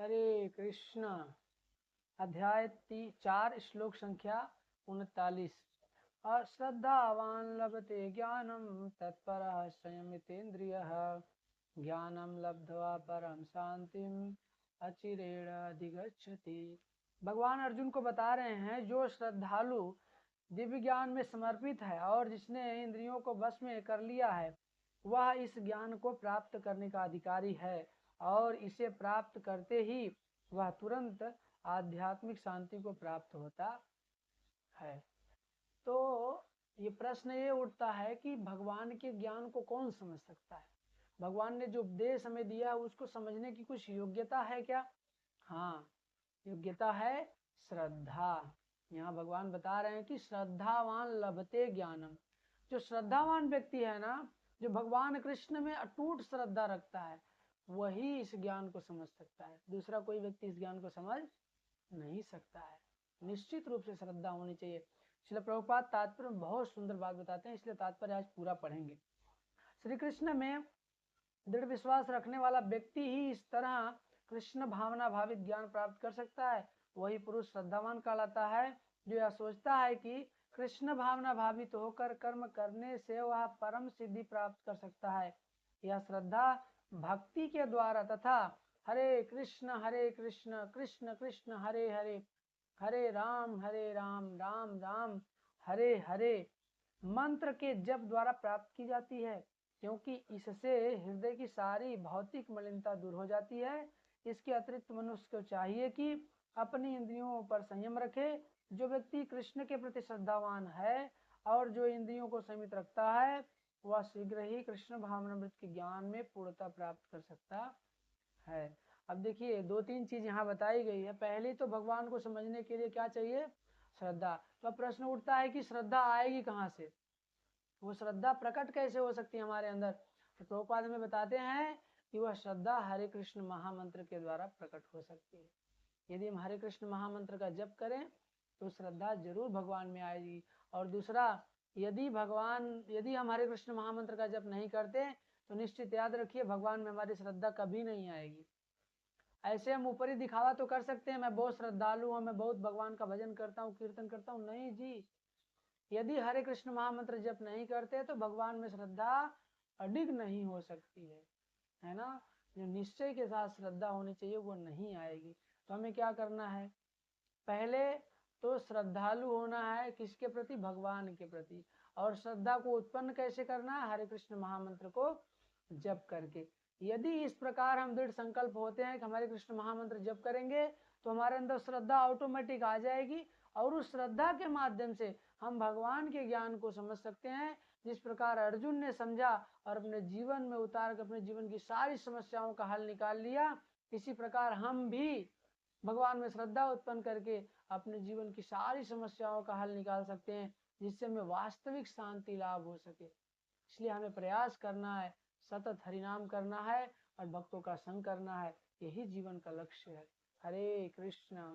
हरे कृष्ण। अध्याय 4 श्लोक संख्या 39। अश्रद्धावान् लभते ज्ञानं तत्परः संयमितेन्द्रियः ज्ञानं लब्ध्वा परम शांतिम अचिरेण अधिगच्छति। भगवान अर्जुन को बता रहे हैं जो श्रद्धालु दिव्य ज्ञान में समर्पित है और जिसने इंद्रियों को वश में कर लिया है वह इस ज्ञान को प्राप्त करने का अधिकारी है और इसे प्राप्त करते ही वह तुरंत आध्यात्मिक शांति को प्राप्त होता है। तो ये प्रश्न ये उठता है कि भगवान के ज्ञान को कौन समझ सकता है? भगवान ने जो उपदेश हमें दिया उसको समझने की कुछ योग्यता है क्या? हाँ, योग्यता है श्रद्धा। यहाँ भगवान बता रहे हैं कि श्रद्धावान लभते ज्ञानम। जो श्रद्धावान व्यक्ति है ना, जो भगवान कृष्ण में अटूट श्रद्धा रखता है, वही इस ज्ञान को समझ सकता है। दूसरा कोई व्यक्ति इस ज्ञान को समझ नहीं सकता है। निश्चित रूप से श्रद्धा होनी चाहिए। श्रील प्रभुपाद तात्पर्य में बहुत सुंदर बात बताते हैं, इसलिए तात्पर्य आज पूरा पढ़ेंगे। श्री कृष्ण में दृढ़ विश्वास रखने वाला व्यक्ति ही इस तरह कृष्ण भावना भावित ज्ञान प्राप्त कर सकता है। वही पुरुष श्रद्धावान कहलाता है जो यह सोचता है कि कृष्ण भावना भावित होकर कर्म करने से वह परम सिद्धि प्राप्त कर सकता है। यह श्रद्धा भक्ति के द्वारा तथा हरे कृष्ण कृष्ण कृष्ण हरे हरे हरे राम राम राम हरे हरे मंत्र के जप द्वारा प्राप्त की जाती है, क्योंकि इससे हृदय की सारी भौतिक मलिनता दूर हो जाती है। इसके अतिरिक्त मनुष्य को चाहिए कि अपनी इंद्रियों पर संयम रखे। जो व्यक्ति कृष्ण के प्रति श्रद्धावान है और जो इंद्रियों को संयमित रखता है वह शीघ्र ही कृष्ण भावनामृत के ज्ञान में पूर्णता प्राप्त कर सकता है। अब देखिए 2-3 चीज यहाँ बताई गई है। पहली तो भगवान को समझने के लिए क्या चाहिए? श्रद्धा। तो प्रश्न उठता है कि श्रद्धा आएगी कहाँ से? वो श्रद्धा प्रकट कैसे हो सकती है हमारे अंदर? तो प्रभुपाद में बताते हैं कि वह श्रद्धा हरे कृष्ण महामंत्र के द्वारा प्रकट हो सकती है। यदि हम हरे कृष्ण महामंत्र का जप करें तो श्रद्धा जरूर भगवान में आएगी। और दूसरा, यदि हम हरे कृष्ण महामंत्र का जप नहीं करते तो निश्चित याद रखिए भगवान में हमारी श्रद्धा कभी नहीं आएगी। ऐसे हम ऊपरी दिखावा तो कर सकते हैं, मैं बहुत श्रद्धालु हूँ, मैं बहुत भगवान का भजन करता हूँ, कीर्तन करता हूँ। नहीं जी, यदि हरे कृष्ण महामंत्र जप नहीं करते तो भगवान में श्रद्धा अडिग नहीं हो सकती है ना। जो निश्चय के साथ श्रद्धा होनी चाहिए वो नहीं आएगी। तो हमें क्या करना है? पहले तो श्रद्धालु होना है किसके प्रति? भगवान के प्रति। और श्रद्धा को उत्पन्न कैसे करना है? हरे कृष्ण महामंत्र को जप करके। यदि इस प्रकार हम दृढ़ संकल्प होते हैं कि हमारे कृष्ण महामंत्र जप करेंगे तो हमारे अंदर श्रद्धा ऑटोमेटिक आ जाएगी और उस श्रद्धा के माध्यम से हम भगवान के ज्ञान को समझ सकते हैं। जिस प्रकार अर्जुन ने समझा और अपने जीवन में उतार कर अपने जीवन की सारी समस्याओं का हल निकाल लिया, इसी प्रकार हम भी भगवान में श्रद्धा उत्पन्न करके अपने जीवन की सारी समस्याओं का हल निकाल सकते हैं, जिससे हमें वास्तविक शांति लाभ हो सके। इसलिए हमें प्रयास करना है, सतत हरिनाम करना है और भक्तों का संग करना है। यही जीवन का लक्ष्य है। हरे कृष्ण।